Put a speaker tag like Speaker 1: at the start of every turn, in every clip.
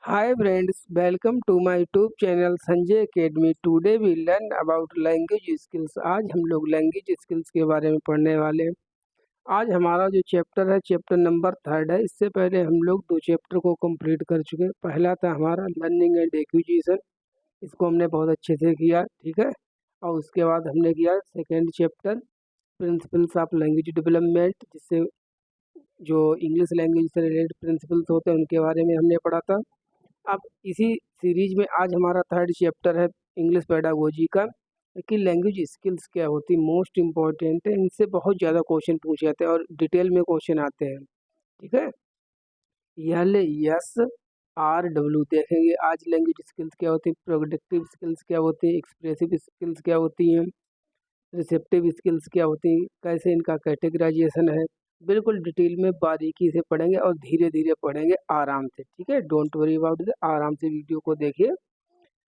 Speaker 1: Hi friends, welcome to my YouTube channel Sanjay academy. Today we learn about language skills. आज हम लोग language skills के बारे में पढ़ने वाले हैं। आज हमारा जो चैप्टर है चैप्टर नंबर 3 है। इससे पहले हम लोग 2 चैप्टर को कंप्लीट कर चुके हैं। पहला था हमारा लर्निंग एंड एक्विजिशन, इसको हमने बहुत अच्छे से किया, ठीक है। और उसके बाद हमने किया second chapter principles of language development, जिससे जो इंग्लिश लैंग्वेज से रिलेटेड प्रिंसिपल्स होते हैं उनके बारे में हमने पढ़ा था। अब इसी सीरीज में आज हमारा 3rd चैप्टर है इंग्लिश पेडागोजी का, कि लैंग्वेज स्किल्स क्या होती है, मोस्ट इम्पॉर्टेंट है। इनसे बहुत ज़्यादा क्वेश्चन पूछे जाते हैं और डिटेल में क्वेश्चन आते हैं, ठीक है। LSRW देखेंगे आज। लैंग्वेज स्किल्स क्या होती है, प्रोडक्टिव स्किल्स क्या होती है, एक्सप्रेसिव स्किल्स क्या होती हैं, रिसेप्टिव स्किल्स क्या होती हैं, कैसे इनका कैटेगराइजेशन है, बिल्कुल डिटेल में बारीकी से पढ़ेंगे और धीरे धीरे पढ़ेंगे आराम से, ठीक है। डोंट वरी अबाउट इट, आराम से वीडियो को देखिए।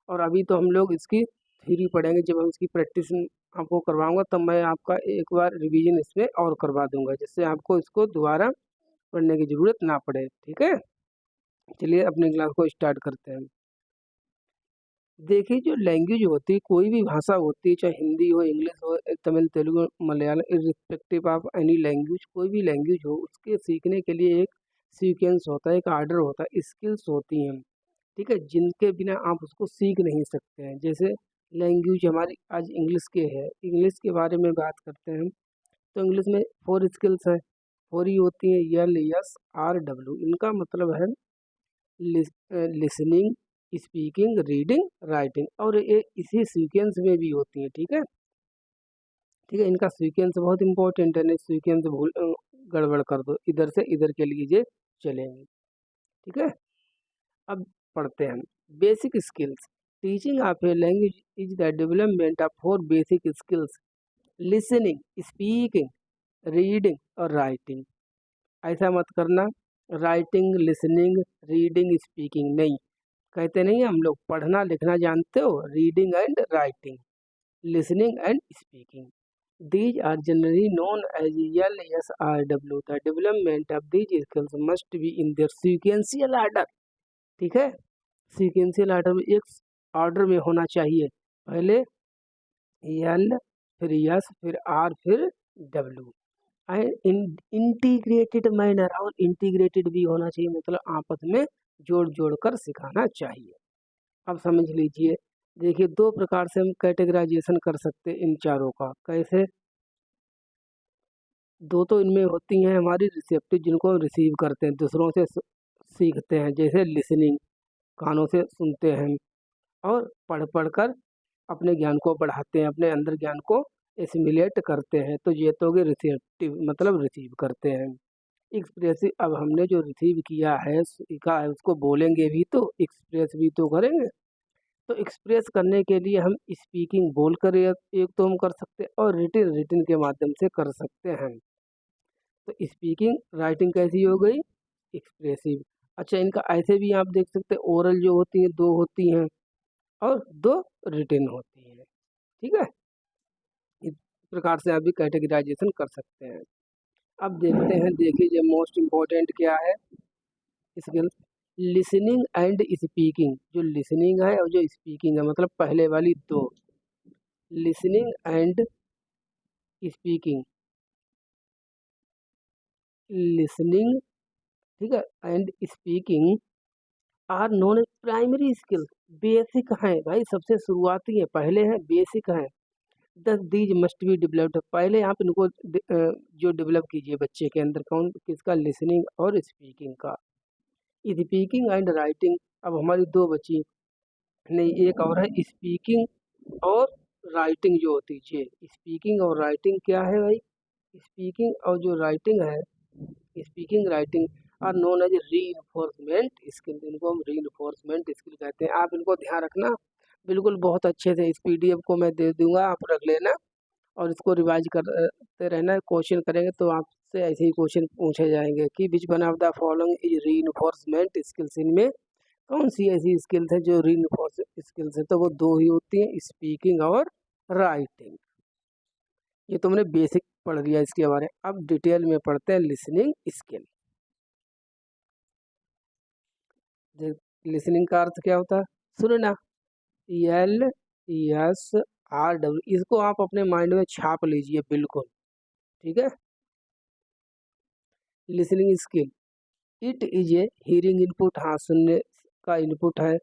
Speaker 1: और अभी तो हम लोग इसकी थ्योरी पढ़ेंगे। जब हम इसकी प्रैक्टिस आपको करवाऊंगा तब मैं आपका एक बार रिवीजन इसमें और करवा दूंगा, जिससे आपको इसको दोबारा पढ़ने की ज़रूरत ना पड़े, ठीक है। चलिए अपनी क्लास को स्टार्ट करते हैं। देखिए, जो लैंग्वेज होती है, कोई भी भाषा होती है, चाहे हिंदी हो, इंग्लिश हो, Tamil, Telugu, Malayalam, irrespective of any language, कोई भी लैंग्वेज हो, उसके सीखने के लिए एक सीक्वेंस होता है, एक आर्डर होता है, स्किल्स होती हैं, ठीक है, जिनके बिना आप उसको सीख नहीं सकते हैं। जैसे लैंग्वेज हमारी आज इंग्लिश के है, इंग्लिश के बारे में बात करते हैं तो इंग्लिश में 4 स्किल्स हैं। 4 ही होती हैं, LSRW। इनका मतलब है लिसनिंग, स्पीकिंग, रीडिंग, राइटिंग, और ये इसी सीक्वेंस में भी होती है, ठीक है। ठीक है, इनका सीक्वेंस बहुत इंपॉर्टेंट है, नहीं सीक्वेंस भूल गड़बड़ कर दो, इधर से इधर के लिए ये चलेंगे, ठीक है। अब पढ़ते हैं basic skills. Teaching of a language is the development of 4 basic skills: listening, speaking, reading और राइटिंग। ऐसा मत करना राइटिंग, लिसनिंग, रीडिंग, स्पीकिंग नहीं कहते, नहीं हम लोग पढ़ना लिखना जानते हो, reading and writing, listening and speaking. These are generally known as LSRW. The development of these skills must be in their sequential order, ठीक है। सीक्वेंशियल ऑर्डर में एक ऑर्डर में होना चाहिए, पहले एल, फिर एस, फिर आर, फिर डब्ल्यू। एंड इंटीग्रेटेड मैनर, और इंटीग्रेटेड भी होना चाहिए, मतलब आपस में जोड़ जोड़ कर सिखाना चाहिए। अब समझ लीजिए, देखिए 2 प्रकार से हम कैटेगराइजेशन कर सकते हैं इन चारों का। कैसे? 2 तो इनमें होती हैं हमारी रिसेप्टिव, जिनको हम रिसीव करते हैं, दूसरों से सीखते हैं, जैसे लिसनिंग, कानों से सुनते हैं और पढ़ पढ़ कर अपने ज्ञान को बढ़ाते हैं, अपने अंदर ज्ञान को एसिमिलेट करते हैं, तो ये तो हो गए रिसेप्टिव, मतलब रिसीव करते हैं। एक्सप्रेसिव, अब हमने जो रिसीव किया है, सीखा है, उसको बोलेंगे भी तो एक्सप्रेस भी तो करेंगे। तो एक्सप्रेस करने के लिए हम स्पीकिंग बोल कर एक तो हम कर सकते हैं, और रिटिन रिटिन के माध्यम से कर सकते हैं। तो स्पीकिंग राइटिंग कैसी हो गई? एक्सप्रेसिव। अच्छा, इनका ऐसे भी आप देख सकते हैं, ओरल जो होती है 2 होती हैं और 2 रिटिन होती हैं, ठीक है। इस प्रकार से आप भी कैटेगराइजेशन कर सकते हैं। अब देखते हैं, देखिए जो मोस्ट इम्पोर्टेंट क्या है स्किल, लिसनिंग एंड स्पीकिंग। जो लिसनिंग है और जो स्पीकिंग है, मतलब पहले वाली 2, लिसनिंग एंड स्पीकिंग, लिसनिंग, ठीक है, and speaking are known as primary skill. Basic हैं भाई, सबसे शुरुआती है, पहले हैं, बेसिक हैं। दस दीज मस्ट बी डेवलप्ड, पहले आप इनको जो डेवलप कीजिए बच्चे के अंदर, कौन किसका? लिसनिंग और स्पीकिंग का। स्पीकिंग एंड राइटिंग, अब हमारी 2 बची, नहीं एक और है स्पीकिंग और राइटिंग जो होती है। स्पीकिंग और राइटिंग क्या है भाई? स्पीकिंग और जो राइटिंग है, speaking writing are known as reinforcement skill. इनको हम रीइंफोर्समेंट स्किल कहते हैं। आप इनको ध्यान रखना बिल्कुल बहुत अच्छे से। इस पीडीएफ को मैं दे दूंगा, आप रख लेना और इसको रिवाइज करते रहना। क्वेश्चन करेंगे तो आपसे ऐसे ही क्वेश्चन पूछे जाएंगे कि which one of the following is reinforcement skills. इनमें कौन सी ऐसी स्किल्स है जो रीइंफोर्स स्किल्स है? तो वो 2 ही होती हैं, स्पीकिंग और राइटिंग। ये तुमने बेसिक पढ़ लिया इसके बारे में। अब डिटेल में पढ़ते हैं लिसनिंग स्किल। लिसनिंग का अर्थ क्या होता है? सुनना। LSRW, इसको आप अपने माइंड में छाप लीजिए बिल्कुल, ठीक है। Listening skill, it is A hearing input, हाँ सुनने का इनपुट है।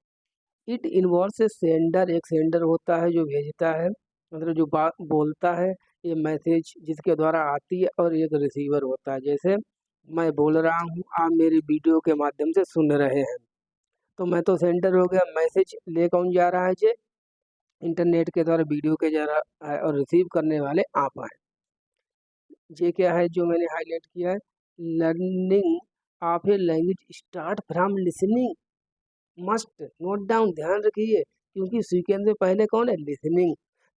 Speaker 1: इट इन्वॉल्व्स ए सेंडर, एक सेंडर होता है जो भेजता है, मतलब जो बात बोलता है, ये मैसेज जिसके द्वारा आती है, और एक रिसीवर होता है। जैसे मैं बोल रहा हूँ, आप मेरी वीडियो के माध्यम से सुन रहे हैं, तो मैं तो सेंडर हो गया, मैसेज ले कौन जा रहा है? जे इंटरनेट के द्वारा वीडियो के जा रहा है, और रिसीव करने वाले आप हैं। ये क्या है जो मैंने हाईलाइट किया है? Learning of a language start from listening, must note down, ध्यान रखिए, क्योंकि सीक्वेंस में पहले कौन है? लिसनिंग।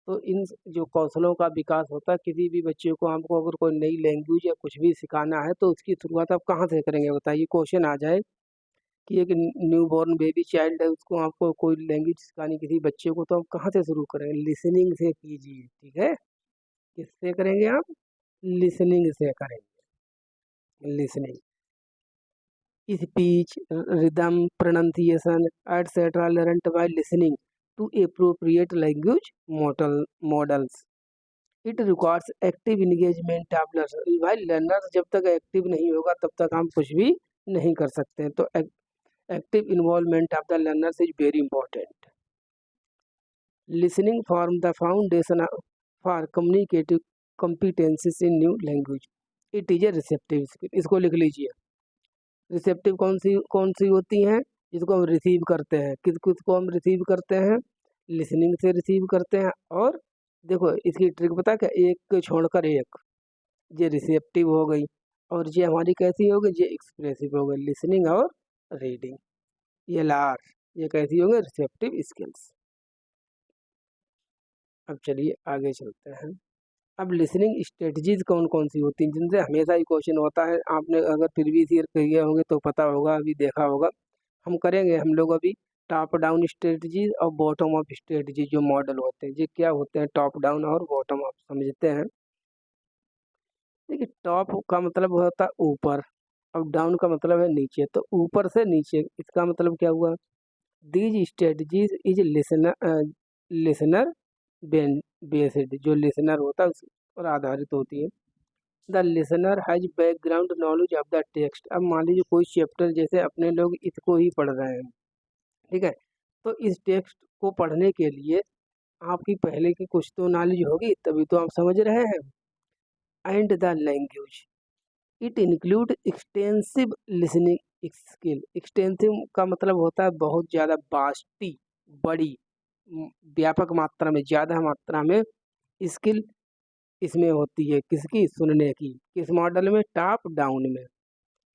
Speaker 1: तो इन जो कौशलों का विकास होता है, किसी भी बच्चे को, हमको अगर कोई नई लैंग्वेज या कुछ भी सिखाना है, तो उसकी शुरुआत आप कहाँ से करेंगे? बताइए, क्वेश्चन आ जाए कि एक न्यू बॉर्न बेबी चाइल्ड है, उसको आपको कोई लैंग्वेज सिखानी किसी बच्चे को, तो आप कहाँ से शुरू करेंगे? लिसनिंग से कीजिए, ठीक है। किससे करेंगे आप? लिसनिंग से करेंगे। Listening, speech, rhythm, pronunciation etcetera learned by listening to appropriate language models. It requires active engagement of learner, भाई लर्नर जब तक एक्टिव नहीं होगा तब तक हम कुछ भी नहीं कर सकते हैं। तो active involvement of the learners is very important. Listening form the foundation for communicative competencies in new language. It is A receptive skill, इसको लिख लीजिए। रिसेप्टिव कौन सी होती हैं? जिसको हम रिसीव करते हैं। किसको हम रिसीव करते हैं? लिसनिंग से रिसीव करते हैं। और देखो इसकी ट्रिक पता क्या? एक छोड़कर एक, ये रिसेप्टिव हो गई, और ये हमारी कैसी हो गई? ये एक्सप्रेसिव हो गई, लिसनिंग और रीडिंग। ये LR, ये कैसी हो गई? Receptive skills. अब चलिए आगे चलते हैं। अब लिसनिंग स्ट्रेटजीज कौन कौन सी होती हैं, जिनसे हमेशा ही क्वेश्चन होता है? आपने अगर प्रीवियस ईयर किए होंगे तो पता होगा, अभी देखा होगा। हम करेंगे हम लोग अभी टॉप डाउन स्ट्रेटजीज और बॉटम अप स्ट्रेटजी, जो मॉडल होते हैं। ये क्या होते हैं? टॉप डाउन और बॉटम अप समझते हैं। देखिए, टॉप का मतलब होता है ऊपर, और डाउन का मतलब है नीचे। तो ऊपर से नीचे, इसका मतलब क्या हुआ? These strategies is listener based, जो लिसनर होता है उस पर आधारित होती है। The listener has background knowledge of the text. अब मान लीजिए कोई चैप्टर, जैसे अपने लोग इसको ही पढ़ रहे हैं, ठीक है, तो इस टेक्स्ट को पढ़ने के लिए आपकी पहले की कुछ तो नॉलेज होगी, तभी तो आप समझ रहे हैं। And the language, it include extensive listening skill. Extensive का मतलब होता है बहुत ज़्यादा, वास्टी, बड़ी, व्यापक मात्रा में, ज़्यादा मात्रा में स्किल इसमें होती है। किसकी? सुनने की। किस मॉडल में? टॉप डाउन में।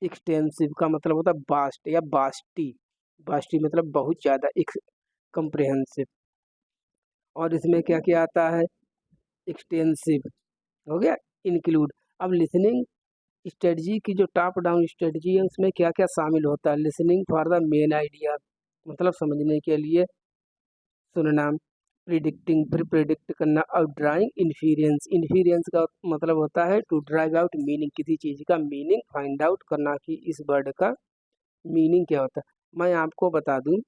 Speaker 1: एक्सटेंसिव का मतलब होता है वास्ट या वास्टी, वास्टी मतलब बहुत ज़्यादा, एक कंप्रिहेंसिव। और इसमें क्या क्या आता है? एक्सटेंसिव हो गया, इंक्लूड। अब लिसनिंग स्ट्रेटजी की जो टॉप डाउन स्ट्रेटजी है, उसमें क्या क्या शामिल होता है? Listening for the main idea, मतलब समझने के लिए सुनना। प्रिडिक्टिंग, फिर प्रिडिक्ट करना। और ड्राइंग इन्फीरियंस, इन्फीरियंस का मतलब होता है टू ड्राइव आउट मीनिंग, किसी चीज़ का मीनिंग फाइंड आउट करना, कि इस वर्ड का मीनिंग क्या होता है। मैं आपको बता दूं,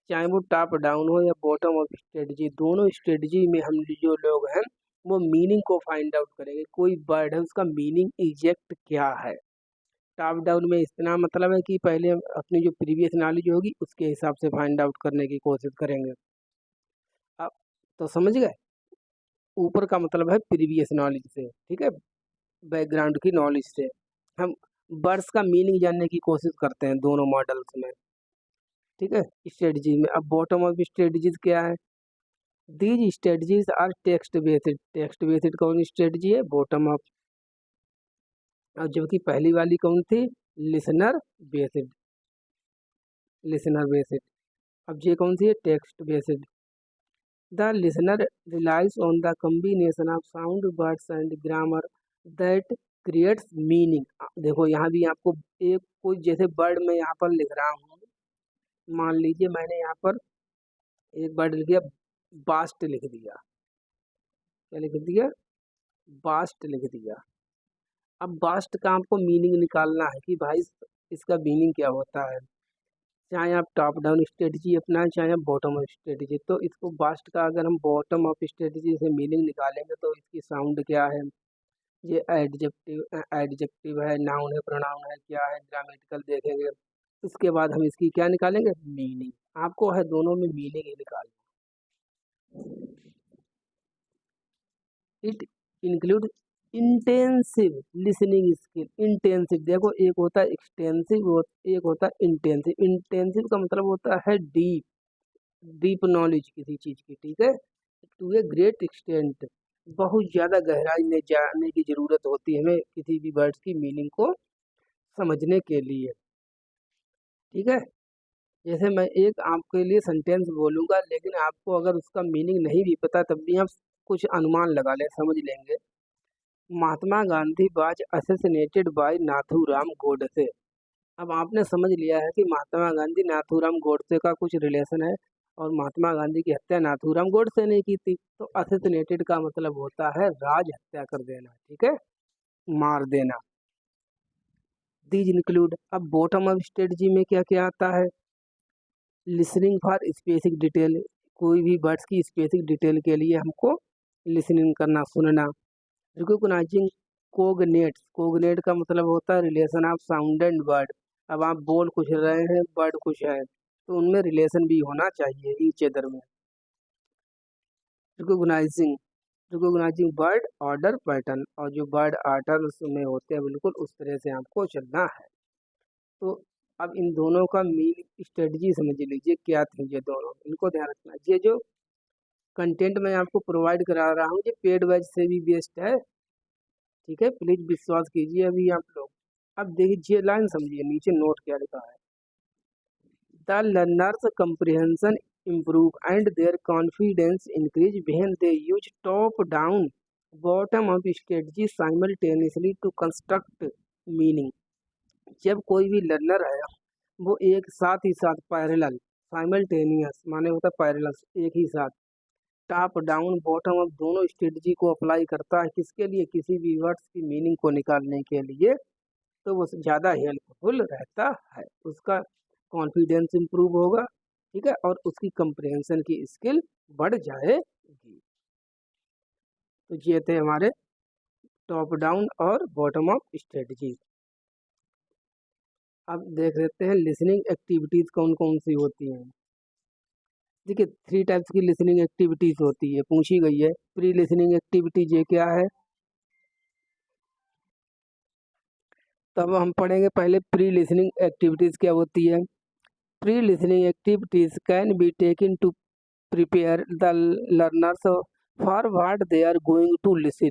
Speaker 1: चाहे वो टॉप डाउन हो या बॉटम अप स्ट्रेटजी, दोनों स्ट्रेटजी में हम जो लोग हैं वो मीनिंग को फाइंड आउट करेंगे। कोई वर्ड है, उसका मीनिंग एग्जैक्ट क्या है। टॉप डाउन में इतना मतलब है कि पहले अपनी जो प्रीवियस नॉलेज होगी उसके हिसाब से फाइंड आउट करने की कोशिश करेंगे। अब तो समझ गए, ऊपर का मतलब है प्रीवियस नॉलेज से, ठीक है, बैकग्राउंड की नॉलेज से हम वर्ड्स का मीनिंग जानने की कोशिश करते हैं दोनों मॉडल्स में, ठीक है, स्ट्रेटजी में। अब बॉटम अप स्ट्रेटजीज क्या है? These strategies are text based. Text based कौन स्ट्रेटजी है? Bottom up. और जबकि पहली वाली कौन थी? Listener based, listener based. अब ये कौन सी है? Text based. The listener relies on the combination of sound, words and grammar that creates meaning. देखो यहाँ भी आपको एक कोई जैसे वर्ड मैं यहाँ पर लिख रहा हूँ, मान लीजिए मैंने यहाँ पर एक वर्ड लिख दिया, बास्ट लिख दिया। क्या लिख दिया? बास्ट लिख दिया। अब बास्ट का आपको मीनिंग निकालना है कि भाई इसका मीनिंग क्या होता है। चाहे आप टॉप डाउन स्ट्रेटजी अपनाएं चाहे आप बॉटम अप स्ट्रेटजी। तो इसको बास्ट का अगर हम बॉटम अप स्ट्रेटजी से मीनिंग निकालेंगे तो इसकी साउंड क्या है, ये एडजेक्टिव है, नाउन है, प्रोनाउन है, क्या है, ग्रामेटिकल देखेंगे। इसके बाद हम इसकी क्या निकालेंगे, मीनिंग। आपको है दोनों में मीनिंग ही निकालना। It include intensive listening skill. Intensive देखो, एक होता है एक्सटेंसिव, एक होता है इंटेंसिव। इंटेंसिव का मतलब होता है डीप, डीप नॉलेज किसी चीज की, ठीक है, टू ए ग्रेट एक्सटेंट। बहुत ज्यादा गहराई में जाने की जरूरत होती है हमें किसी भी वर्ड्स की मीनिंग को समझने के लिए, ठीक है। जैसे मैं एक आपके लिए सेंटेंस बोलूंगा, लेकिन आपको अगर उसका मीनिंग नहीं भी पता तब भी हम कुछ अनुमान लगा ले, समझ लेंगे। Mahatma Gandhi was assassinated by Nathuram Godse. अब आपने समझ लिया है कि महात्मा गांधी नाथूराम गोडसे का कुछ रिलेशन है, और महात्मा गांधी की हत्या नाथूराम गोडसे ने की थी। तो असैसिनेटेड का मतलब होता है राज हत्या कर देना, ठीक है, मार देना। दीज इंक्लूड, अब बॉटम अप स्ट्रेटजी में क्या क्या आता है, लिसनिंग फॉर स्पेसिफिक डिटेल। कोई भी वर्ड्स की स्पेसिफिक डिटेल के लिए हमको लिसनिंग करना, सुनना। रिकॉग्नाइजिंग कोगनेट्स, कोगनेट का मतलब होता है relation of sound and word. अब आप बोल कुछ रहे हैं, वर्ड कुछ है, तो उनमें रिलेशन भी होना चाहिए ईच अदर में। Recognising, recognising word order pattern, और जो वर्ड ऑर्डर में होते हैं बिल्कुल उस तरह से आपको चलना है। तो अब इन दोनों का मीन स्ट्रेटजी समझ लीजिए क्या थी, ये दोनों इनको ध्यान रखना। ये जो कंटेंट मैं आपको प्रोवाइड करा रहा हूँ ये पेड बैच से भी बेस्ट है, ठीक है, प्लीज विश्वास कीजिए अभी आप लोग। अब देखिए लाइन समझिए, नीचे नोट क्या लिखा है, the learners comprehension improve and their confidence increase when they use top down bottom up strategy simultaneously to construct meaning। जब कोई भी लर्नर है वो एक साथ ही साथ पैरेलल, साइमल्टेनियस माने होता है पैरेलल, एक ही साथ टॉप डाउन बॉटम अप दोनों स्ट्रेटजी को अप्लाई करता है, किसके लिए, किसी भी वर्ड्स की मीनिंग को निकालने के लिए, तो वो ज़्यादा हेल्पफुल रहता है, उसका कॉन्फिडेंस इम्प्रूव होगा, ठीक है, और उसकी कंप्रहेंशन की स्किल बढ़ जाएगी। तो ये थे हमारे टॉप डाउन और बॉटम अप स्ट्रेटजी। अब देख लेते हैं लिसनिंग एक्टिविटीज कौन कौन सी होती हैं। देखिए 3 टाइप्स की लिसनिंग एक्टिविटीज होती है, पूछी गई है। प्री लिसनिंग एक्टिविटीज ये क्या है, तब हम पढ़ेंगे पहले प्री लिसनिंग एक्टिविटीज क्या होती है। Pre listening activities can be taken to prepare the learners for what they are going to listen.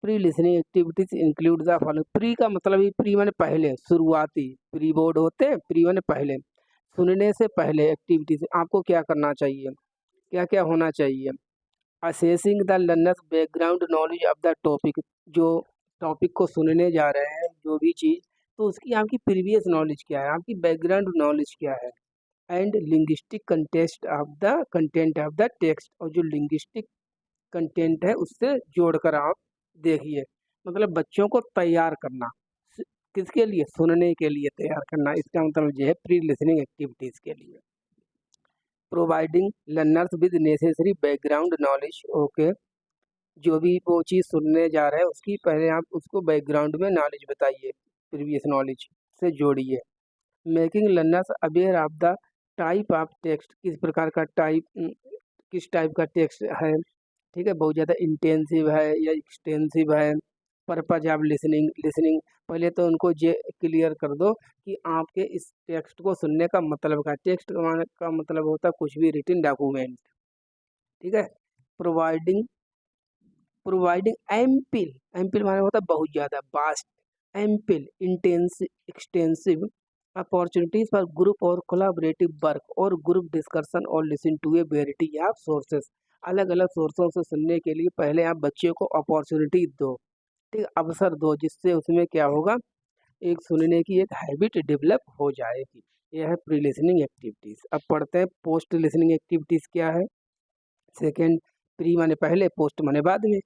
Speaker 1: Pre listening activities include the following. Pre का मतलब ही प्री माने पहले, शुरुआती, प्री बोर्ड होते हैं, प्री माने पहले, सुनने से पहले एक्टिविटीज आपको क्या करना चाहिए, क्या क्या होना चाहिए। Assessing the learners background knowledge of the topic, जो टॉपिक को सुनने जा रहे हैं जो भी चीज़, तो उसकी आपकी प्रीवियस नॉलेज क्या है, आपकी बैकग्राउंड नॉलेज क्या है। And linguistic contest of the content of the text, और जो लिंग्विस्टिक कंटेंट है उससे जोड़कर आप देखिए, मतलब बच्चों को तैयार करना, किसके लिए, सुनने के लिए तैयार करना, इसका मतलब ये है प्री लिसनिंग एक्टिविटीज़ के लिए। Providing learners with necessary background knowledge, okay, जो भी वो चीज़ सुनने जा रहे हैं उसकी पहले आप उसको बैकग्राउंड में नॉलेज बताइए, प्रीवियस नॉलेज से जोड़िए। Making learners aware of the type of text, किस प्रकार का टाइप, किस टाइप का टेक्स्ट है, ठीक है, बहुत ज़्यादा इंटेंसिव है या एक्सटेंसिव है। पर्पज ऑफ लिसनिंग, लिसनिंग पहले तो उनको ये क्लियर कर दो कि आपके इस टेक्स्ट को सुनने का मतलब क्या है। टेक्स्ट का मतलब होता है कुछ भी रिटन डॉक्यूमेंट, ठीक है। प्रोवाइडिंग, प्रोवाइडिंग एम्पिल, एम्पिल माने होता है बहुत ज़्यादा, vast, ample, intensive, extensive opportunities for group और कोलाबरेटिव वर्क और ग्रुप डिस्कशन और listen to a variety of sources. अलग अलग सोर्सों से सुनने के लिए पहले आप बच्चे को अपॉर्चुनिटी दो, ठीक, अवसर दो, जिससे उसमें क्या होगा, एक सुनने की एक हैबिट डेवलप हो जाएगी। यह है प्री लिसनिंग एक्टिविटीज़। अब पढ़ते हैं पोस्ट लिसनिंग एक्टिविटीज़ क्या है। सेकेंड, प्री माने पहले, पोस्ट माने बाद में,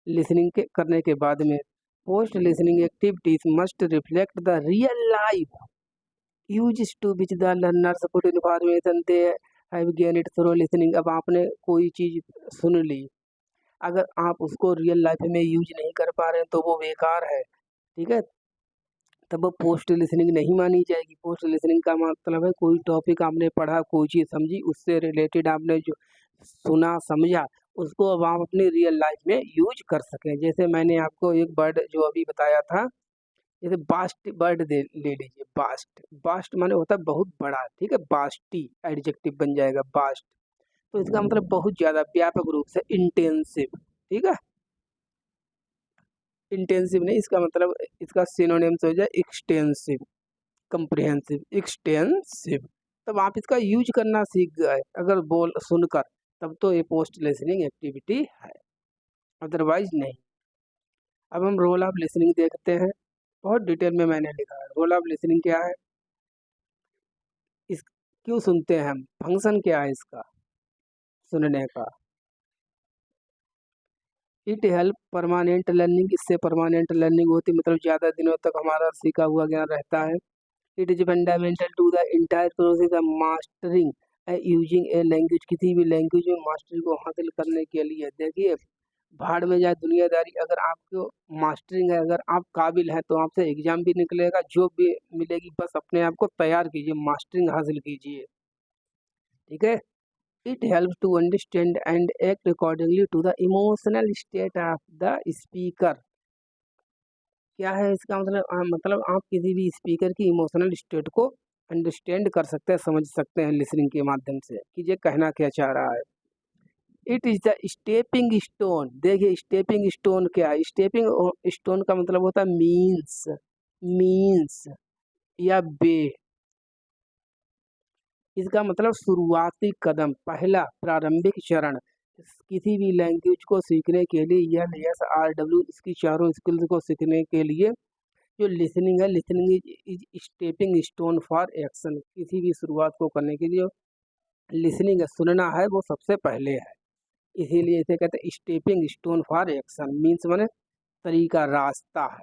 Speaker 1: लिसनिंग के करने के बाद में। Post listening activities must reflect the real life, use to which the learners put information they have gain it through listening. अब आपने कोई चीज़ सुन ली, अगर आप उसको रियल लाइफ में यूज नहीं कर पा रहे हैं तो वो बेकार है, ठीक है। तब वो पोस्ट लिसनिंग नहीं मानी जाएगी। पोस्ट लिसनिंग का मतलब है कोई टॉपिक आपने पढ़ा, कोई चीज़ समझी, उससे रिलेटेड आपने जो सुना समझा, उसको अब आप अपनी रियल लाइफ में यूज कर सकें। जैसे मैंने आपको एक वर्ड जो अभी बताया था, जैसे बास्ट वर्ड ले लीजिए। बास्ट, बास्ट माने होता है बहुत बड़ा, ठीक है। बास्टी एडजेक्टिव बन जाएगा बास्ट। तो इसका मतलब बहुत ज़्यादा व्यापक रूप से, इंटेंसिव, ठीक है। इंटेंसिव नहीं, इसका मतलब इसका सिनोनिम्स हो जाए एक्सटेंसिव, कंप्रिहेंसिव, एक्सटेंसिव। तब आप इसका यूज करना सीख गए अगर बोल सुनकर, तब तो ये पोस्ट लिसनिंग एक्टिविटी है, अदरवाइज नहीं। अब हम रोल ऑफ लिसनिंग देखते हैं, बहुत डिटेल में मैंने लिखा है। रोल ऑफ लिसनिंग क्या है, इस क्यों सुनते हैं हम, फंक्शन क्या है इसका सुनने का। इट हेल्प परमानेंट लर्निंग, इससे परमानेंट लर्निंग होती, मतलब ज़्यादा दिनों तक हमारा सीखा हुआ ज्ञान रहता है। It is fundamental to the entire process of mastering using a language, किसी भी लैंग्वेज में मास्टरी को हासिल करने के लिए। देखिए, भाड़ में जाए दुनियादारी, अगर आपको मास्टरिंग है, अगर आप काबिल हैं तो आपसे एग्जाम भी निकलेगा, जॉब भी मिलेगी, बस अपने आप को तैयार कीजिए, मास्टरिंग हासिल कीजिए, ठीक है। It help to understand and act accordingly to the emotional state of the speaker. क्या है इसका मतलब, मतलब आप किसी भी स्पीकर की इमोशनल स्टेट को अंडरस्टैंड कर सकते हैं, समझ सकते हैं लिसनिंग के माध्यम से कि ये कहना क्या चाह रहा है। It is the stepping stone. देखिए, स्टेपिंग स्टोन क्या है, स्टेपिंग स्टोन का मतलब होता है मीन्स, मीन्स या वे। इसका मतलब शुरुआती कदम, पहला प्रारंभिक चरण। किसी भी लैंग्वेज को सीखने के लिए LSRW, इसकी चारों स्किल्स को सीखने के लिए जो लिसनिंग है, listening is stepping stone for action. किसी भी शुरुआत को करने के लिए लिसनिंग है, सुनना है, वो सबसे पहले है। इसीलिए इसे कहते हैं stepping stone for action. Means माने तरीका, रास्ता है,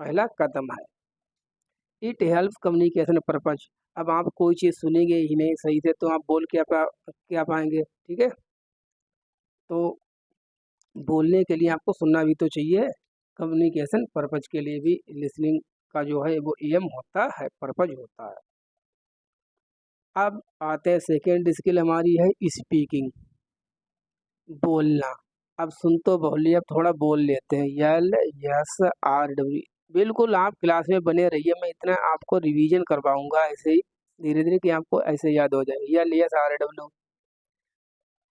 Speaker 1: पहला कदम है। It helps communication purpose. अब आप कोई चीज़ सुनेंगे ही नहीं सही से तो आप बोल क्या पाएंगे, ठीक है। तो बोलने के लिए आपको सुनना भी तो चाहिए। कम्युनिकेशन पर्पज के लिए भी लिसनिंग का जो है वो एम होता है, पर्पज होता है। अब आते हैं सेकेंड स्किल हमारी है स्पीकिंग, बोलना। अब सुन तो बहुत लिया, अब थोड़ा बोल लेते हैं। LSRW। बिल्कुल आप क्लास में बने रहिए, मैं इतना आपको रिवीजन करवाऊंगा ऐसे ही धीरे धीरे कि आपको ऐसे याद हो जाए। LSRW।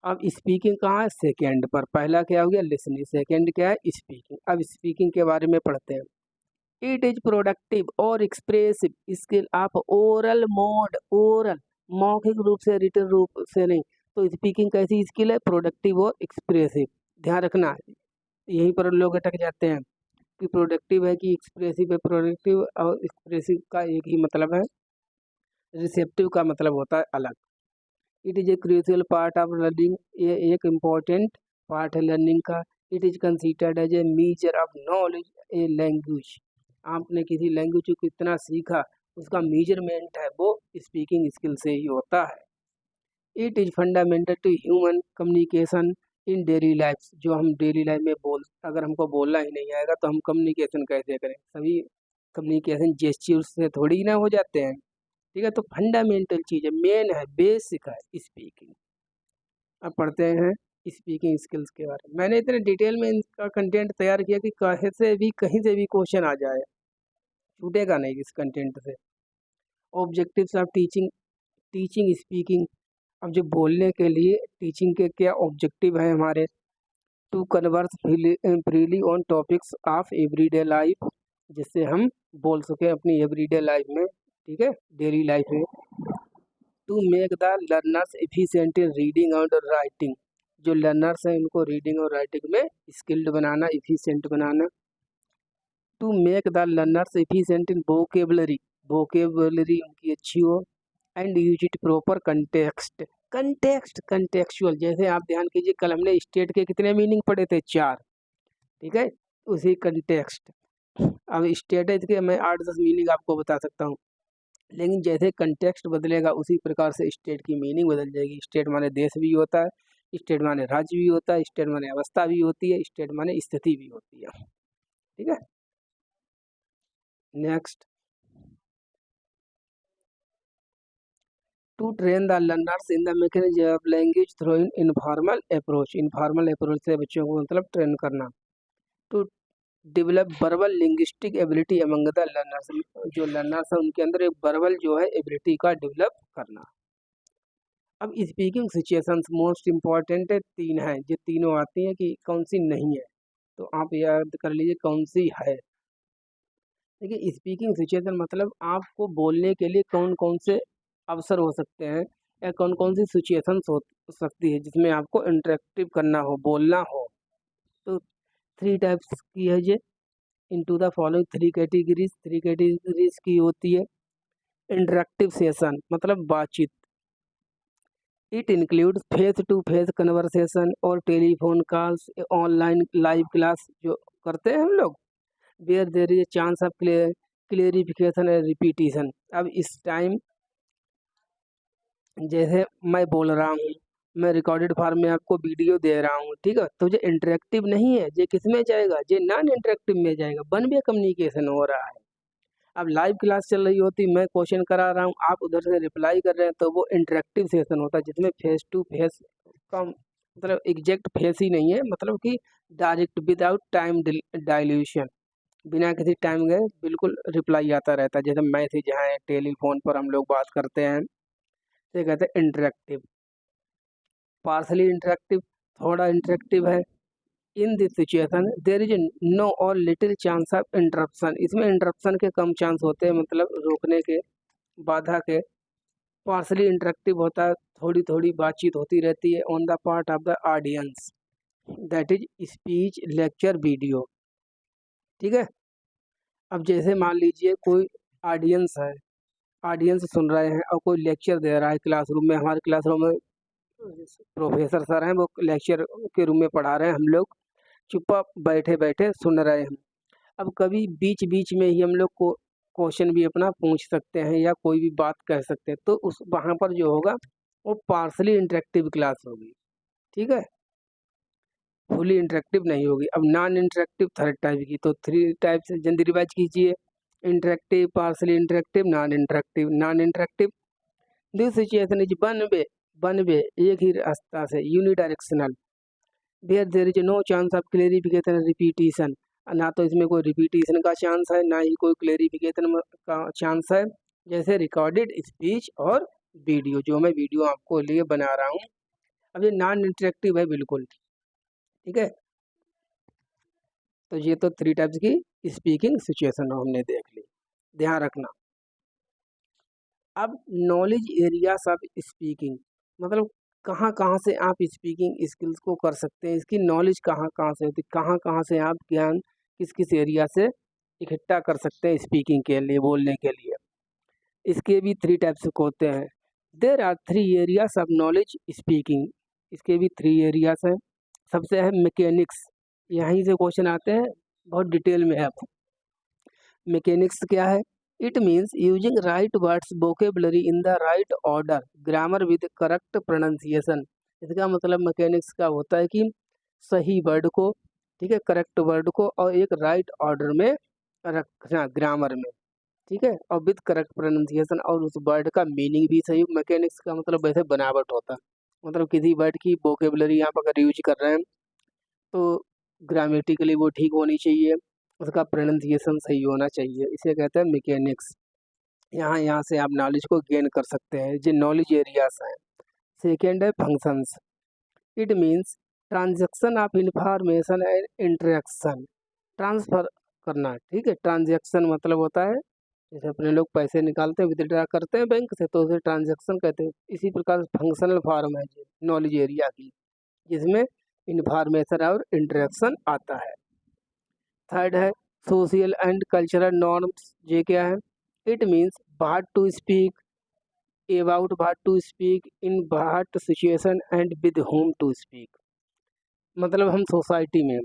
Speaker 1: अब स्पीकिंग कहाँ है, सेकेंड पर। पहला क्या हो गया, लिसनिंग, सेकेंड क्या है, स्पीकिंग। अब स्पीकिंग के बारे में पढ़ते हैं। इट इज प्रोडक्टिव और expressive skill of oral mode, oral मौखिक रूप से, रिटन रूप से नहीं। तो स्पीकिंग कैसी स्किल है, प्रोडक्टिव और एक्सप्रेसिव। ध्यान रखना, यहीं पर लोग अटक जाते हैं कि प्रोडक्टिव है कि एक्सप्रेसिव है। प्रोडक्टिव और एक्सप्रेसिव का एक ही मतलब है, रिसेप्टिव का मतलब होता है अलग। It is a crucial part of learning, ये एक इम्पॉर्टेंट पार्ट है लर्निंग का। It is considered as a major of knowledge a language. आपने किसी लैंग्वेज को कितना सीखा, उसका मेजरमेंट है वो स्पीकिंग स्किल से ही होता है। It is fundamental to human communication in daily life. जो हम डेली लाइफ में अगर हमको बोलना ही नहीं आएगा तो हम कम्युनिकेशन कैसे करें। सभी कम्युनिकेशन जेस्चर्स से थोड़ी ही ना हो जाते हैं, ठीक है। तो फंडामेंटल चीज़ है, मेन है, बेसिक है स्पीकिंग। अब पढ़ते हैं स्पीकिंग स्किल्स के बारे में। मैंने इतने डिटेल में इनका कंटेंट तैयार किया कि कहीं से भी क्वेश्चन आ जाए, छूटेगा नहीं इस कंटेंट से। Objectives of teaching, teaching speaking. अब जो बोलने के लिए टीचिंग के क्या ऑब्जेक्टिव हैं हमारे, to converse freely on topics of everyday life, जिससे हम बोल सकें अपनी एवरीडे लाइफ में, ठीक है, डेली लाइफ में। To make the learners efficient in reading और राइटिंग, जो लर्नर्स हैं उनको रीडिंग और राइटिंग में स्किल्ड बनाना, एफिशिएंट बनाना। To make the learners efficient in vocabulary, vocabulary उनकी अच्छी हो। And use it proper context, contextual. जैसे आप ध्यान कीजिए, कल हमने स्टेट के कितने मीनिंग पढ़े थे, 4, ठीक है। उसी कंटेक्स्ट, अब स्टेट के मैं 8-10 मीनिंग आपको बता सकता हूँ। लेकिन जैसे कंटेक्स्ट बदलेगा उसी प्रकार से स्टेट की मीनिंग बदल जाएगी। स्टेट माने देश भी होता है, स्टेट माने राज्य भी होता है, स्टेट माने अवस्था भी होती है, स्टेट माने स्थिति भी होती है। ठीक है, next, to train the learners in the mechanism of language through informal approach. Informal approach से बच्चों को मतलब ट्रेन करना। To develop verbal linguistic ability among the learners, जो लर्नर्स है उनके अंदर एक वर्बल जो है एबिलिटी का डेवलप करना। अब स्पीकिंग सिचुएशंस मोस्ट इम्पॉर्टेंट है, तीन हैं, जो तीनों आती हैं कि कौन सी नहीं है, तो आप याद कर लीजिए कौन सी है। देखिए स्पीकिंग सिचुएशन मतलब आपको बोलने के लिए कौन कौन से अवसर हो सकते हैं या कौन कौन सी सिचुएशंस हो सकती है जिसमें आपको इंटरेक्टिव करना हो, बोलना हो। तो थ्री टाइप्स की है ये, into the following three categories की होती है। इंटरेक्टिव सेशन मतलब बातचीत, it includes face to face conversation और telephone calls, online live class जो करते हैं हम लोग, where there is chance of clarification and repetition. अब इस टाइम जैसे मैं बोल रहा हूँ, मैं रिकॉर्डेड फॉर्म में आपको वीडियो दे रहा हूँ, ठीक है, तो ये इंटरेक्टिव नहीं है, ये किस में जाएगा, ये नॉन इंटरेक्टिव में जाएगा, वन वे कम्युनिकेशन हो रहा है। अब लाइव क्लास चल रही होती, मैं क्वेश्चन करा रहा हूँ, आप उधर से रिप्लाई कर रहे हैं, तो वो इंटरेक्टिव सेशन होता है जिसमें फेस टू फेस का मतलब एग्जैक्ट फेस ही नहीं है, मतलब कि डायरेक्ट विदाउट टाइम डाइल्यूशन, बिना किसी टाइम गए बिल्कुल रिप्लाई आता रहता है। जैसे मैसेज है, टेलीफोन पर हम लोग बात करते हैं, तो कहते हैं इंटरेक्टिव। पार्सली इंटरेक्टिव, थोड़ा इंटरेक्टिव है। In this situation there is no or little chance of interruption, इसमें इंटरप्शन के कम चांस होते हैं, मतलब रोकने के, बाधा के। पार्सली इंटरेक्टिव होता है, थोड़ी थोड़ी बातचीत होती रहती है on the part of the audience, that is speech lecture video. ठीक है, अब जैसे मान लीजिए कोई ऑडियंस है, ऑडियंस सुन रहे हैं और कोई लेक्चर दे रहा है क्लासरूम में, हमारे क्लासरूम में प्रोफेसर सर हैं, वो लेक्चर के रूम में पढ़ा रहे हैं, हम लोग चुपचाप बैठे बैठे सुन रहे हैं। अब कभी बीच बीच में ही हम लोग को क्वेश्चन भी अपना पूछ सकते हैं या कोई भी बात कह सकते हैं, तो उस वहाँ पर जो होगा वो पार्सली इंटरेक्टिव क्लास होगी। ठीक है, फुली इंटरेक्टिव नहीं होगी। अब नॉन इंटरेक्टिव थर्ड टाइप की, तो थ्री टाइप से जल्दी रिवाइज कीजिए। Interactive, partially interactive, non interactive. Non interactive, this situation is one way एक ही रास्ता से, unidirectional, where there is no chance of clarification repetition, ना तो इसमें कोई रिपीटिशन का चांस है, ना ही कोई क्लेरिफिकेशन का चांस है। जैसे रिकॉर्डेड स्पीच और वीडियो, जो मैं वीडियो आपको लिए बना रहा हूँ, अब ये नॉन इंटरेक्टिव है बिल्कुल। ठीक है, तो ये तो थ्री टाइप्स की स्पीकिंग सिचुएशन हमने देख ली, ध्यान रखना। अब नॉलेज एरियाज ऑफ स्पीकिंग, मतलब कहाँ कहाँ से आप स्पीकिंग स्किल्स को कर सकते हैं, इसकी नॉलेज कहाँ कहाँ से होती है, कहाँ कहाँ से आप ज्ञान किस किस एरिया से इकट्ठा कर सकते हैं स्पीकिंग के लिए, बोलने के लिए। इसके भी थ्री टाइप्स होते हैं। There are three areas of knowledge speaking, इसके भी थ्री एरियाज हैं। सबसे है मैकेनिक्स, यहीं से क्वेश्चन आते हैं, बहुत डिटेल में है। मैकेनिक्स क्या है? It means using right words vocabulary in the right order, grammar with correct pronunciation. इसका मतलब मैकेनिक्स का होता है कि सही वर्ड को, ठीक है, करेक्ट वर्ड को और एक राइट ऑर्डर में रखना ग्रामर में, ठीक है, और विद करेक्ट प्रोनाउंसिएशन, और उस वर्ड का मीनिंग भी सही। मैकेनिक्स का मतलब वैसे बनावट होता है, मतलब किसी वर्ड की वोकेबलरी आप अगर यूज कर रहे हैं तो ग्रामेटिकली वो ठीक होनी चाहिए, उसका प्रोनाउंसिएशन सही होना चाहिए, इसे कहते हैं मैकेनिक्स। यहाँ यहाँ से आप नॉलेज को गेन कर सकते हैं, जो नॉलेज एरियाज हैं। सेकेंड है functions, it means transaction of information and interaction, transfer करना, ठीक है। ट्रांजैक्शन मतलब होता है जैसे अपने लोग पैसे निकालते हैं, विथड्रा करते हैं बैंक से, तो उसे ट्रांजैक्शन कहते हैं। इसी प्रकार फंक्शनल फॉर्म है नॉलेज एरिया की, जिसमें इंफॉर्मेशन और इंटरेक्शन आता है। थर्ड है सोशल एंड कल्चरल नॉर्म्स, ये क्या है? It means what to speak about, what to speak in what situation and with whom to speak. मतलब हम सोसाइटी में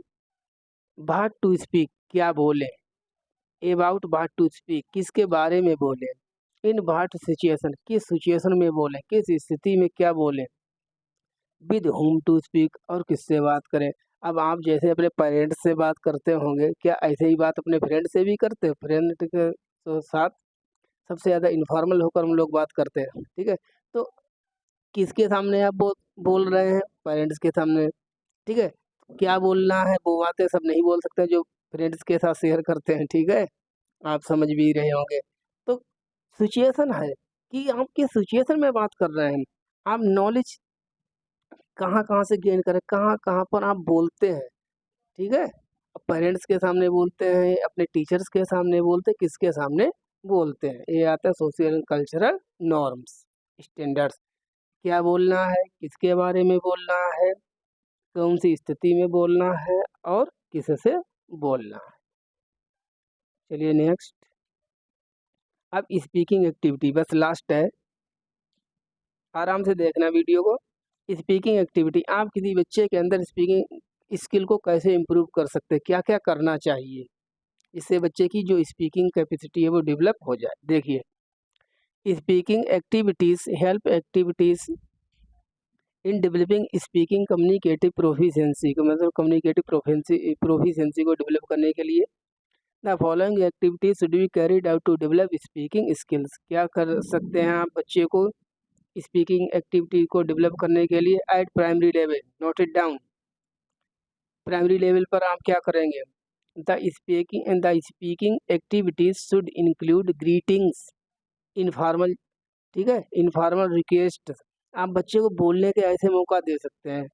Speaker 1: व्हाट टू स्पीक क्या बोलें, अबाउट व्हाट टू स्पीक किसके बारे में बोलें, इन व्हाट सिचुएशन, किस सिचुएशन में बोलें, किस स्थिति में क्या बोलें, विद होम टू स्पीक, और किससे बात करें। अब आप जैसे अपने पेरेंट्स से बात करते होंगे, क्या ऐसे ही बात अपने फ्रेंड से भी करते हैं? फ्रेंड के साथ सबसे ज़्यादा इनफॉर्मल होकर हम लोग बात करते हैं, ठीक है। तो किसके सामने आप बोल रहे हैं? पेरेंट्स के सामने, ठीक है। क्या बोलना है वो बातें सब नहीं बोल सकते जो फ्रेंड्स के साथ शेयर करते हैं, ठीक है। आप समझ भी रहे होंगे। तो सिचुएशन है कि आप किस सिचुएशन में बात कर रहे हैं, आप नॉलेज कहाँ कहाँ से गेन करें, कहाँ कहाँ पर आप बोलते हैं, ठीक है। पेरेंट्स के सामने बोलते हैं, अपने टीचर्स के सामने बोलते हैं, किसके सामने बोलते हैं, ये आता है social and cultural norms, standards. क्या बोलना है, किसके बारे में बोलना है, कौन सी स्थिति में बोलना है, और किससे बोलना है। चलिए नेक्स्ट। अब स्पीकिंग एक्टिविटी बस लास्ट है, आराम से देखना वीडियो को। स्पीकिंग एक्टिविटी, आप किसी बच्चे के अंदर स्पीकिंग स्किल को कैसे इम्प्रूव कर सकते हैं, क्या क्या करना चाहिए इससे बच्चे की जो स्पीकिंग कैपेसिटी है वो डेवलप हो जाए। देखिए, speaking activities help activities in developing speaking communicative proficiency को, मतलब कम्युनिकेटिव प्रोफिशिएंसी को डेवलप करने के लिए the following activities should be carried out to develop speaking skills. क्या कर सकते हैं आप बच्चे को स्पीकिंग एक्टिविटी को डेवलप करने के लिए? Eight primary level, note it down. Primary level पर आप क्या करेंगे? The speaking activities should include greetings, informal, ठीक है, इनफॉर्मल रिक्वेस्ट। आप बच्चे को बोलने के ऐसे मौका दे सकते हैं,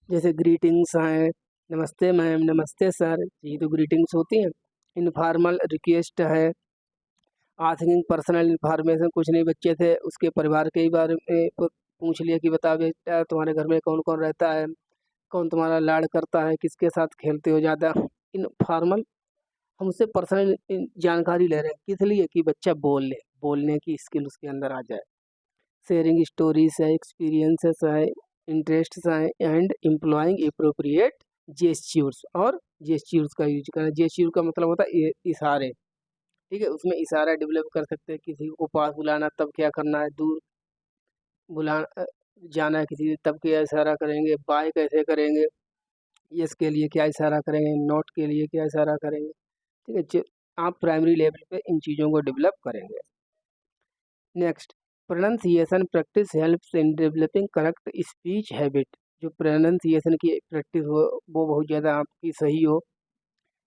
Speaker 1: जैसे ग्रीटिंग्स हैं, नमस्ते मैम, नमस्ते सर, ये तो ग्रीटिंग्स होती हैं। इनफॉर्मल रिक्वेस्ट है, आस्किंग पर्सनल इन्फॉर्मेशन, कुछ नहीं बच्चे थे उसके परिवार के ही बारे में पूछ लिया कि बता बेटा तुम्हारे घर में कौन कौन रहता है, कौन तुम्हारा लाड़ करता है, किसके साथ खेलते हो ज़्यादा। इनफॉर्मल, हम उससे पर्सनल जानकारी ले रहे हैं, किस लिए? कि बच्चा बोलने की स्किल उसके अंदर आ जाए। शेयरिंग स्टोरीज है, एक्सपीरियंसेस है, इंटरेस्ट्स हैं, एंड एम्प्लॉइंग एप्रोप्रिएट जेस्चर्स, और जेस्चर्स का यूज करना। जेस्चर का मतलब होता है इशारे, ठीक है, उसमें इशारा डेवलप कर सकते हैं। किसी को पास बुलाना तब क्या करना है, दूर बुलाना जाना है किसी से तब क्या इशारा करेंगे, बाय कैसे करेंगे, यस के लिए क्या इशारा करेंगे, नोट के लिए क्या इशारा करेंगे, ठीक है। आप प्राइमरी लेवल पे इन चीज़ों को डेवलप करेंगे। Next, pronunciation practice helps in developing correct speech habit. जो प्रोनाउंसिएशन की प्रैक्टिस हो वो बहुत ज़्यादा आपकी सही हो।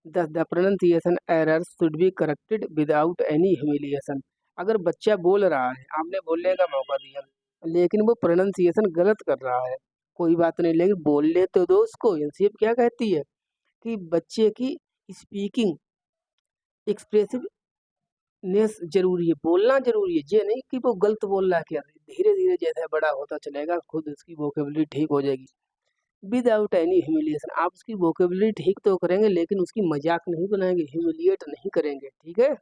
Speaker 1: The pronunciation errors should be corrected without any humiliation. अगर बच्चा बोल रहा है, आपने बोलने का मौका दिया, लेकिन वो प्रोनाउंसिएशन गलत कर रहा है, कोई बात नहीं, लेकिन बोलने तो दो उसको। एनसीएफ क्या कहती है कि बच्चे की स्पीकिंग एक्सप्रेसिव नेस जरूरी है, बोलना जरूरी है, ये नहीं कि वो गलत बोल रहा है। क्या धीरे धीरे जैसे बड़ा होता चलेगा खुद उसकी वोकेबलरी ठीक हो जाएगी। विदाउट एनी ह्यूमिलिएशन, आप उसकी वोकेबलरी ठीक तो करेंगे लेकिन उसकी मजाक नहीं बनाएंगे, ह्यूमिलिएट नहीं करेंगे, ठीक है,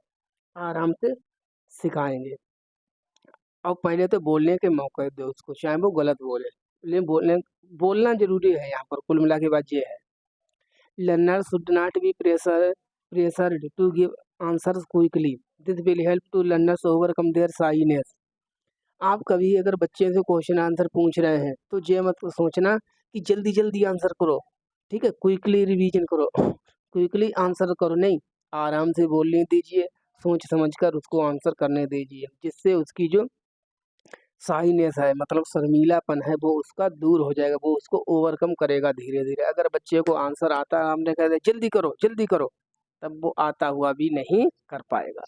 Speaker 1: आराम से सिखाएंगे। और पहले तो बोलने के मौके दो उसको, चाहे वो गलत बोले, लेकिन बोलना जरूरी है। यहाँ पर कुल मिला के बात ये है, learner should not be pressured to give answers quickly, this will help to learners overcome their shyness. आप कभी अगर बच्चे से क्वेश्चन आंसर पूछ रहे हैं तो ये मत सोचना कि जल्दी जल्दी आंसर करो, ठीक है, क्विकली रिवीजन करो, क्विकली आंसर करो, नहीं, आराम से बोलने दीजिए, सोच समझ कर उसको आंसर करने दीजिए, जिससे उसकी जो शाइनेस है, मतलब शर्मीलापन है, वो उसका दूर हो जाएगा, वो उसको ओवरकम करेगा धीरे धीरे। अगर बच्चे को आंसर आता है, हमने कह दिया जल्दी करो, तब वो आता हुआ भी नहीं कर पाएगा।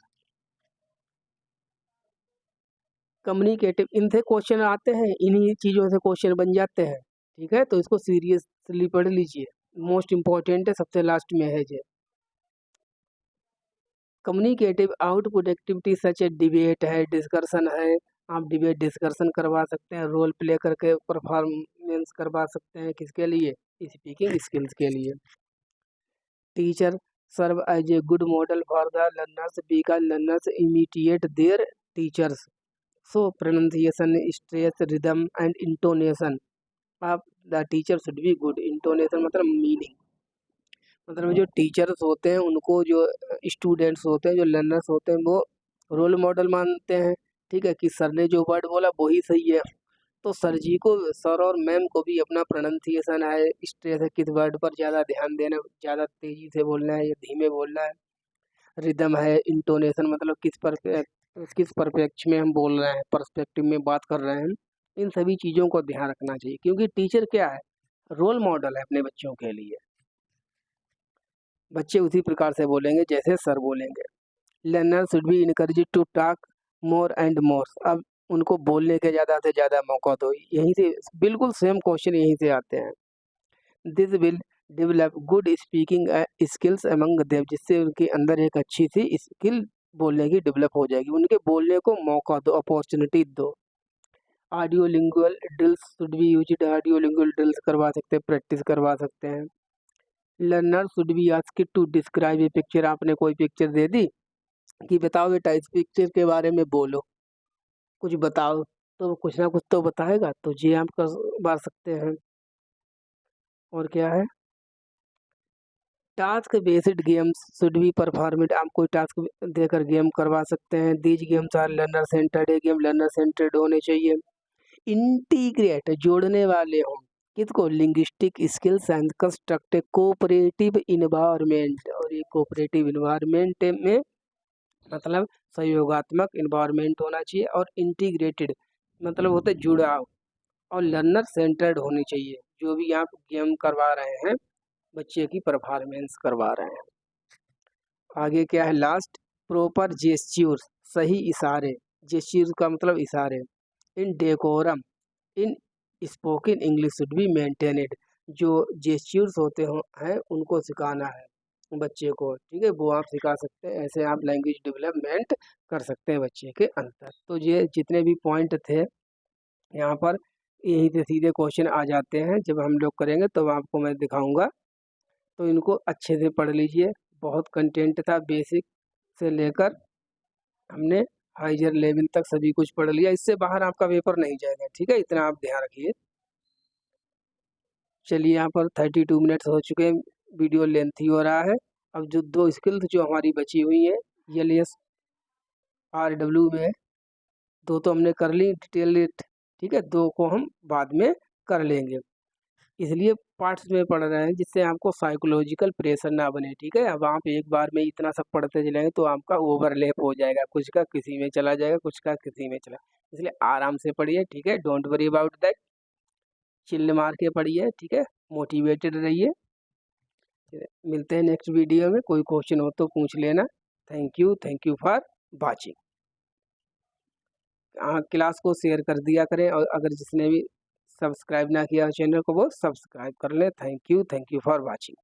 Speaker 1: कम्युनिकेटिव, इनसे क्वेश्चन आते हैं, इन्हीं चीज़ों से क्वेश्चन बन जाते हैं, ठीक है, तो इसको सीरियसली पढ़ लीजिए, मोस्ट इम्पॉर्टेंट है, सबसे लास्ट में है ये। कम्युनिकेटिव आउटपुट एक्टिविटी सच ए डिबेट है, डिस्कशन है, आप डिबेट डिस्कशन करवा सकते हैं, रोल प्ले करके परफॉर्मेंस करवा सकते हैं, किसके लिए? स्पीकिंग स्किल्स के लिए। Teacher serve as a good model for the learners because learners imitate their teachers. So pronunciation, stress, rhythm and intonation of the teacher should be good. Intonation मतलब meaning, मतलब जो टीचर्स होते हैं उनको, जो students होते हैं, जो लर्नर्स होते हैं, वो रोल मॉडल मानते हैं, ठीक है, कि सर ने जो वर्ड बोला वही सही है। तो सर जी को, सर और मैम को भी अपना प्रोनाउंसिएशन है, स्ट्रेस है, किस वर्ड पर ज़्यादा ध्यान देना, ज़्यादा तेज़ी से बोलना है या धीमे बोलना है, रिदम है, इंटोनेशन मतलब किस परिप्रेक्ष्य में हम बोल रहे हैं, पर्सपेक्टिव में बात कर रहे हैं, इन सभी चीज़ों को ध्यान रखना चाहिए, क्योंकि टीचर क्या है, रोल मॉडल है अपने बच्चों के लिए। बच्चे उसी प्रकार से बोलेंगे जैसे सर बोलेंगे। Learner should be encourage to talk more and more. अब उनको बोलने के ज़्यादा से ज़्यादा मौका दो। यहीं से बिल्कुल सेम क्वेश्चन यहीं से आते हैं। This will develop good speaking skills among them, जिससे उनके अंदर एक अच्छी सी स्किल बोलने की डेवलप हो जाएगी। उनके बोलने को मौका दो, अपॉर्चुनिटी दो। Audio lingual drills should be used. Audio lingual drills करवा सकते हैं, प्रैक्टिस करवा सकते हैं। Learner should be asked to describe a picture. आपने कोई पिक्चर दे दी कि बताओ बेटा इस पिक्चर के बारे में बोलो, कुछ बताओ, तो वो कुछ ना कुछ तो बताएगा, तो जी आप कर सकते हैं। और क्या है, task based games should be performed. आप कोई टास्क देकर गेम करवा सकते हैं। These games are learner centred. ये गेम लर्नर सेंटर्ड होने चाहिए। इंटीग्रेट, जोड़ने वाले हों, किसको, linguistic skills and construct cooperative environment. और ये कोऑपरेटिव इन्वायरमेंट में मतलब सहयोगात्मक इन्वायरमेंट होना चाहिए, और इंटीग्रेटेड मतलब होता है जुड़ाव, और लर्नर सेंटर्ड होनी चाहिए। जो भी आप गेम करवा रहे हैं, बच्चे की परफॉर्मेंस करवा रहे हैं। आगे क्या है, लास्ट, प्रॉपर जेस्च्यूर्स, सही इशारे। जेस्च्यूर्स का मतलब इशारे। In decorum in spoken English should be maintained. जो जेस्च्यूर्स होते हैं उनको सिखाना है बच्चे को, ठीक है, वो आप सिखा सकते हैं। ऐसे आप लैंग्वेज डेवलपमेंट कर सकते हैं बच्चे के अंदर। तो ये जितने भी पॉइंट थे यहाँ पर, यहीं से सीधे क्वेश्चन आ जाते हैं। जब हम लोग करेंगे तो आपको मैं दिखाऊंगा, तो इनको अच्छे से पढ़ लीजिए। बहुत कंटेंट था, बेसिक से लेकर हमने हाइयर लेवल तक सभी कुछ पढ़ लिया। इससे बाहर आपका पेपर नहीं जाएगा, ठीक है, इतना आप ध्यान रखिए। चलिए, यहाँ पर 32 मिनट्स हो चुके हैं, वीडियो लेंथी हो रहा है। अब जो 2 स्किल्स जो हमारी बची हुई है, LS RW में 2 तो हमने कर ली डिटेल, ठीक है, 2 को हम बाद में कर लेंगे। इसलिए पार्ट्स में पढ़ रहे हैं जिससे आपको साइकोलॉजिकल प्रेशर ना बने, ठीक है। अब आप एक बार में इतना सब पढ़ते चलेंगे तो आपका ओवरलैप हो जाएगा, कुछ का किसी में चला जाएगा, कुछ का किसी में चला। इसलिए आराम से पढ़िए, ठीक है, डोंट वरी अबाउट दैट। चिल्ल मार के पढ़िए, ठीक है, मोटिवेटेड रहिए। मिलते हैं नेक्स्ट वीडियो में। कोई क्वेश्चन हो तो पूछ लेना। Thank you for watching. Class को शेयर कर दिया करें, और अगर जिसने भी सब्सक्राइब ना किया चैनल को वो सब्सक्राइब कर लें। Thank you for watching.